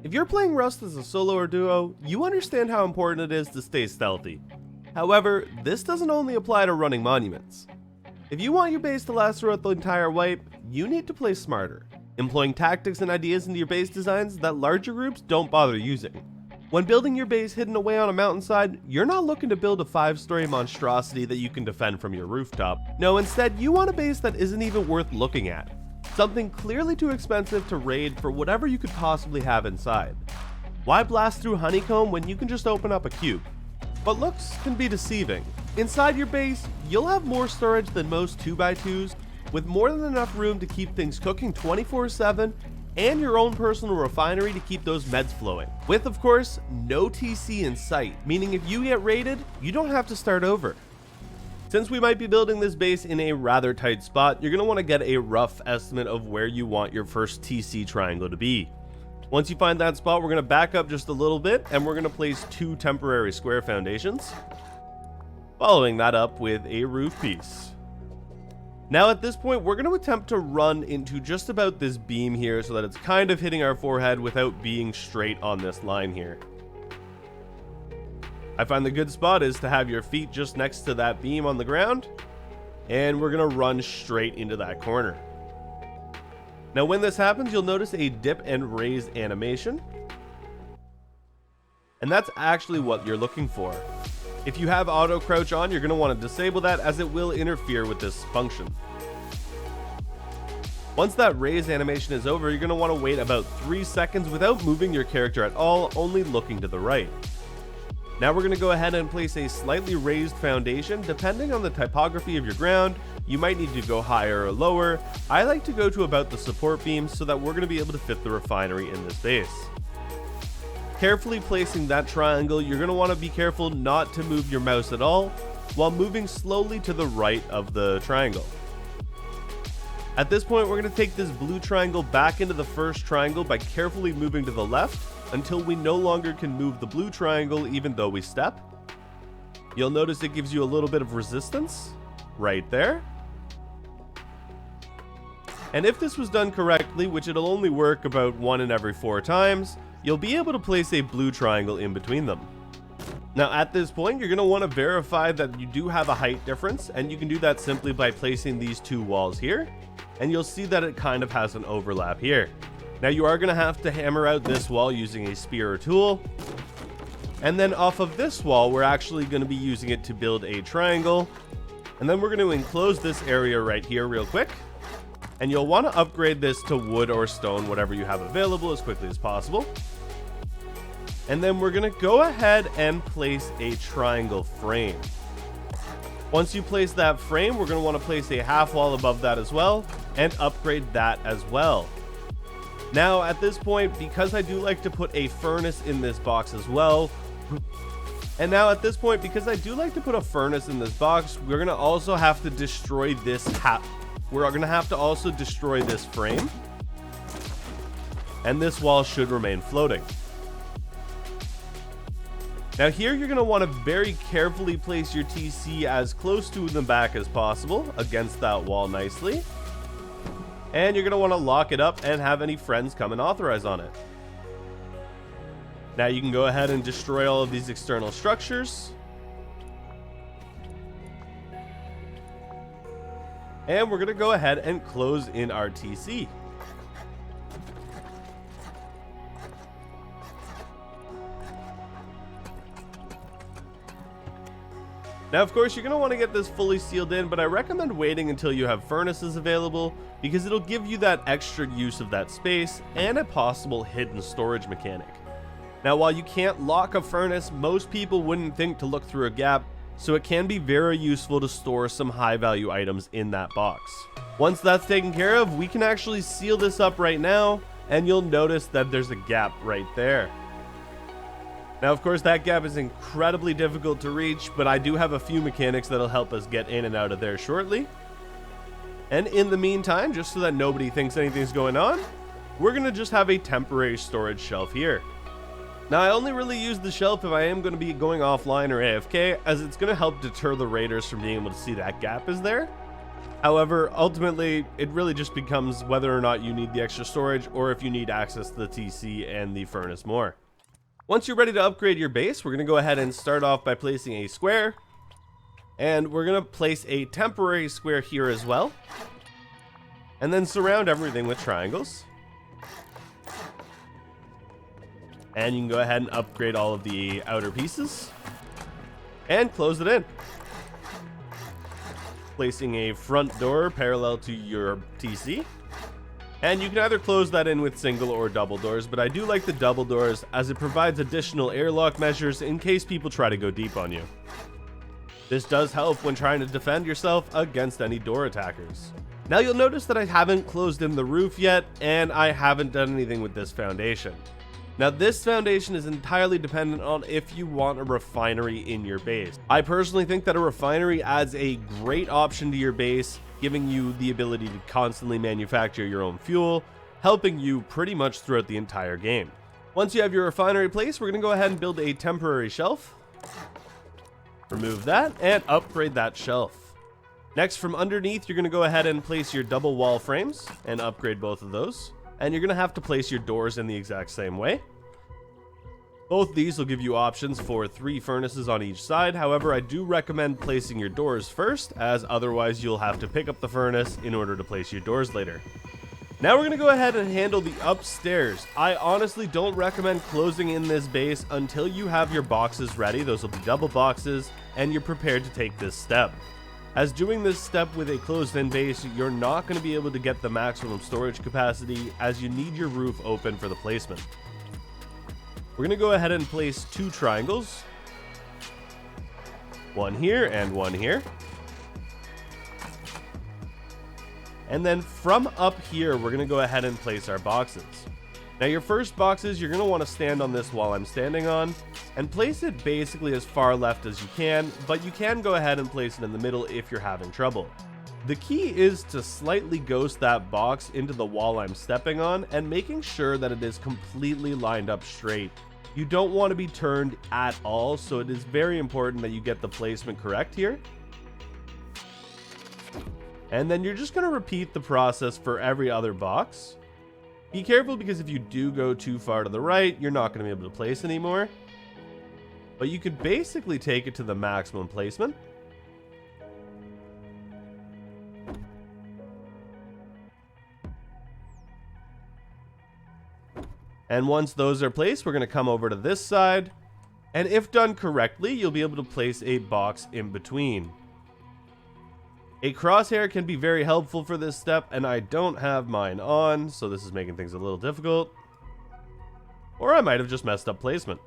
If you're playing Rust as a solo or duo, you understand how important it is to stay stealthy. However, this doesn't only apply to running monuments. If you want your base to last throughout the entire wipe, you need to play smarter, employing tactics and ideas into your base designs that larger groups don't bother using. When building your base hidden away on a mountainside, you're not looking to build a 5-story monstrosity that you can defend from your rooftop. No, instead, you want a base that isn't even worth looking at. Something clearly too expensive to raid for whatever you could possibly have inside. Why blast through honeycomb when you can just open up a cube? But looks can be deceiving. Inside your base, you'll have more storage than most 2x2s, with more than enough room to keep things cooking 24/7, and your own personal refinery to keep those meds flowing. With, of course, no TC in sight, meaning if you get raided, you don't have to start over. Since we might be building this base in a rather tight spot, you're going to want to get a rough estimate of where you want your first TC triangle to be. Once you find that spot, we're going to back up just a little bit and we're going to place 2 temporary square foundations, following that up with a roof piece. Now at this point, we're going to attempt to run into just about this beam here so that it's kind of hitting our forehead without being straight on this line here. I find the good spot is to have your feet just next to that beam on the ground, and we're going to run straight into that corner. Now when this happens, you'll notice a dip and raise animation, and that's actually what you're looking for. If you have auto crouch on, you're going to want to disable that as it will interfere with this function. Once that raise animation is over, you're going to want to wait about 3 seconds without moving your character at all, only looking to the right. Now we're going to go ahead and place a slightly raised foundation. Depending on the typography of your ground, you might need to go higher or lower. I like to go to about the support beams so that we're going to be able to fit the refinery in this base. Carefully placing that triangle, you're going to want to be careful not to move your mouse at all while moving slowly to the right of the triangle. At this point, we're going to take this blue triangle back into the first triangle by carefully moving to the left until we no longer can move the blue triangle even though we step. You'll notice it gives you a little bit of resistance right there. And if this was done correctly, which it'll only work about 1 in every 4 times, you'll be able to place a blue triangle in between them. Now at this point, you're going to want to verify that you do have a height difference, and you can do that simply by placing these 2 walls here, and you'll see that it kind of has an overlap here. Now you are going to have to hammer out this wall using a spear or tool, and then off of this wall, we're actually going to be using it to build a triangle, and then we're going to enclose this area right here real quick. And you'll want to upgrade this to wood or stone, whatever you have available, as quickly as possible. And then we're going to go ahead and place a triangle frame. Once you place that frame, we're going to want to place a half wall above that as well, and upgrade that as well. Now at this point, because I do like to put a furnace in this box as well, we're going to also have to destroy this We're going to have to also destroy this frame, and this wall should remain floating. Now here you're going to want to very carefully place your TC as close to the back as possible against that wall nicely. And you're going to want to lock it up and have any friends come and authorize on it. Now you can go ahead and destroy all of these external structures. And we're going to go ahead and close in our TC. Now, of course, you're going to want to get this fully sealed in, but I recommend waiting until you have furnaces available because it'll give you that extra use of that space and a possible hidden storage mechanic. Now, while you can't lock a furnace, most people wouldn't think to look through a gap, so it can be very useful to store some high value items in that box. Once that's taken care of, we can actually seal this up right now, and you'll notice that there's a gap right there. Now, of course, that gap is incredibly difficult to reach, but I do have a few mechanics that'll help us get in and out of there shortly. And in the meantime, just so that nobody thinks anything's going on, we're going to just have a temporary storage shelf here. Now, I only really use the shelf if I am going to be going offline or AFK, as it's going to help deter the raiders from being able to see that gap is there. However, ultimately, it really just becomes whether or not you need the extra storage or if you need access to the TC and the furnace more. Once you're ready to upgrade your base, we're going to go ahead and start off by placing a square. And we're going to place a temporary square here as well. And then surround everything with triangles. And you can go ahead and upgrade all of the outer pieces. And close it in. Placing a front door parallel to your TC. And you can either close that in with single or double doors, but I do like the double doors as it provides additional airlock measures in case people try to go deep on you. This does help when trying to defend yourself against any door attackers. Now you'll notice that I haven't closed in the roof yet, and I haven't done anything with this foundation. Now this foundation is entirely dependent on if you want a refinery in your base. I personally think that a refinery adds a great option to your base, giving you the ability to constantly manufacture your own fuel, helping you pretty much throughout the entire game. Once you have your refinery placed, we're going to go ahead and build a temporary shelf. Remove that and upgrade that shelf. Next, from underneath, you're going to go ahead and place your double wall frames and upgrade both of those. And you're going to have to place your doors in the exact same way. Both these will give you options for 3 furnaces on each side. However, I do recommend placing your doors first, as otherwise you'll have to pick up the furnace in order to place your doors later. Now we're going to go ahead and handle the upstairs. I honestly don't recommend closing in this base until you have your boxes ready. Those will be double boxes, and you're prepared to take this step. As doing this step with a closed-in base, you're not going to be able to get the maximum storage capacity, as you need your roof open for the placement. We're going to go ahead and place 2 triangles. One here and one here. And then from up here, we're going to go ahead and place our boxes. Now your first boxes, you're going to want to stand on this wall I'm standing on and place it basically as far left as you can, but you can go ahead and place it in the middle if you're having trouble. The key is to slightly ghost that box into the wall I'm stepping on and making sure that it is completely lined up straight. You don't want to be turned at all, so it is very important that you get the placement correct here. And then you're just going to repeat the process for every other box. Be careful, because if you do go too far to the right, you're not going to be able to place anymore. But you could basically take it to the maximum placement. And once those are placed, we're going to come over to this side. And if done correctly, you'll be able to place a box in between. A crosshair can be very helpful for this step, and I don't have mine on, so this is making things a little difficult. Or I might have just messed up placement.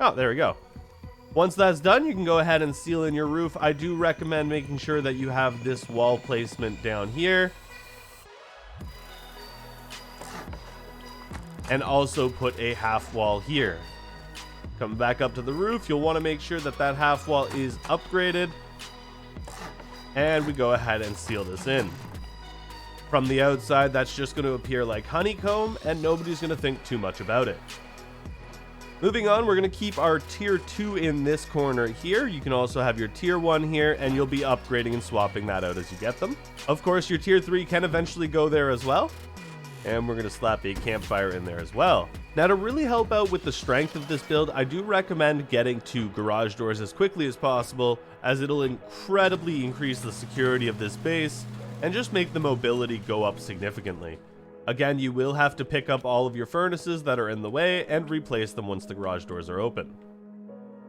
Oh, there we go. Once that's done, you can go ahead and seal in your roof. I do recommend making sure that you have this wall placement down here. And also put a half wall here. Come back up to the roof, you'll want to make sure that that half wall is upgraded. And we go ahead and seal this in. From the outside, that's just going to appear like honeycomb, and nobody's going to think too much about it. Moving on, we're going to keep our tier 2 in this corner here. You can also have your tier 1 here, and you'll be upgrading and swapping that out as you get them. Of course, your tier 3 can eventually go there as well. And we're going to slap a campfire in there as well. Now, to really help out with the strength of this build, I do recommend getting 2 garage doors as quickly as possible, as it'll incredibly increase the security of this base and just make the mobility go up significantly. Again, you will have to pick up all of your furnaces that are in the way and replace them once the garage doors are open.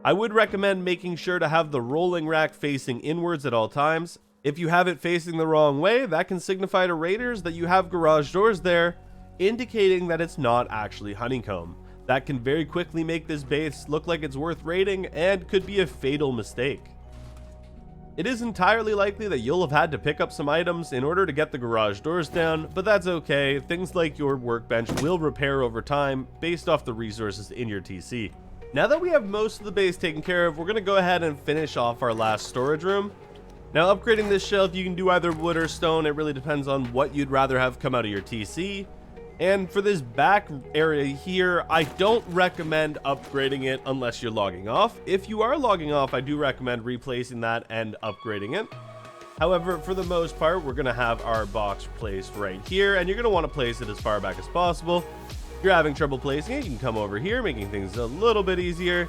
I would recommend making sure to have the rolling rack facing inwards at all times. If you have it facing the wrong way, that can signify to raiders that you have garage doors there, indicating that it's not actually honeycomb. That can very quickly make this base look like it's worth raiding and could be a fatal mistake. It is entirely likely that you'll have had to pick up some items in order to get the garage doors down, but that's okay. Things like your workbench will repair over time based off the resources in your TC. Now that we have most of the base taken care of, we're going to go ahead and finish off our last storage room. Now, upgrading this shelf, you can do either wood or stone. It really depends on what you'd rather have come out of your TC. And for this back area here, I don't recommend upgrading it unless you're logging off. If you are logging off, I do recommend replacing that and upgrading it. However, for the most part, we're going to have our box placed right here, and you're going to want to place it as far back as possible. If you're having trouble placing it, you can come over here, making things a little bit easier.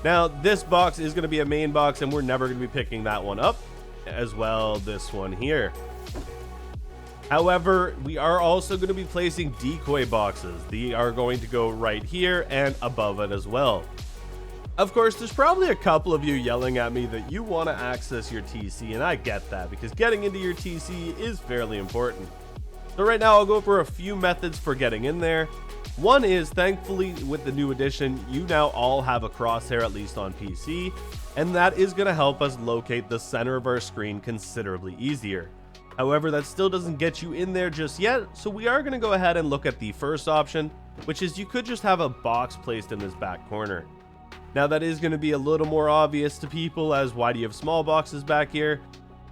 Now, this box is going to be a main box, and we're never going to be picking that one up, as well this one here. However, we are also going to be placing decoy boxes. They are going to go right here and above it as well. Of course, there's probably a couple of you yelling at me that you want to access your TC, and I get that because getting into your TC is fairly important. So right now I'll go over a few methods for getting in there. One is, thankfully, with the new edition, you now all have a crosshair, at least on PC, and that is going to help us locate the center of our screen considerably easier. However, that still doesn't get you in there just yet, so we are going to go ahead and look at the first option, which is you could just have a box placed in this back corner. Now that is going to be a little more obvious to people as why do you have small boxes back here,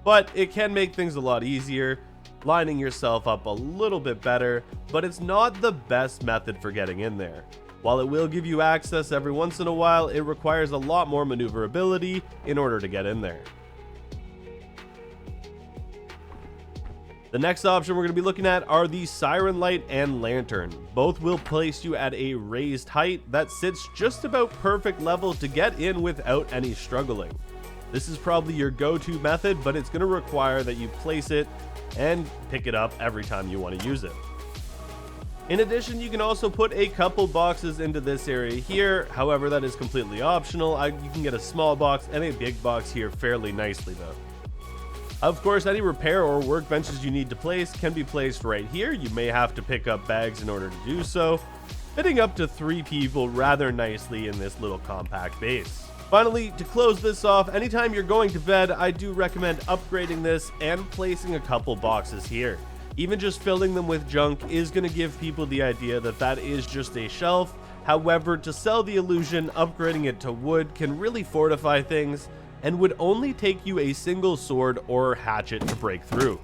but it can make things a lot easier, lining yourself up a little bit better, but it's not the best method for getting in there. While it will give you access every once in a while, it requires a lot more maneuverability in order to get in there. The next option we're going to be looking at are the siren light and lantern. Both will place you at a raised height that sits just about perfect level to get in without any struggling. This is probably your go-to method, but it's going to require that you place it and pick it up every time you want to use it. In addition, you can also put a couple boxes into this area here. However, that is completely optional. You can get a small box and a big box here fairly nicely though. Of course, any repair or workbenches you need to place can be placed right here. You may have to pick up bags in order to do so, fitting up to 3 people rather nicely in this little compact base. Finally, to close this off, anytime you're going to bed, I do recommend upgrading this and placing a couple boxes here. Even just filling them with junk is going to give people the idea that that is just a shelf. However, to sell the illusion, upgrading it to wood can really fortify things and would only take you a single sword or hatchet to break through.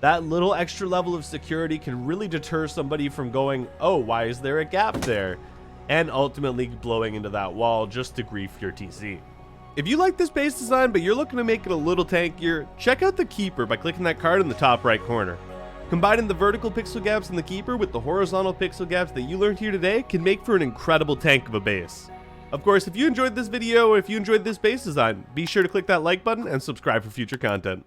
That little extra level of security can really deter somebody from going, oh, why is there a gap there? And ultimately blowing into that wall just to grief your TC. If you like this base design but you're looking to make it a little tankier, check out the Keeper by clicking that card in the top right corner. Combining the vertical pixel gaps in the Keeper with the horizontal pixel gaps that you learned here today can make for an incredible tank of a base. Of course, if you enjoyed this video or if you enjoyed this base design, be sure to click that like button and subscribe for future content.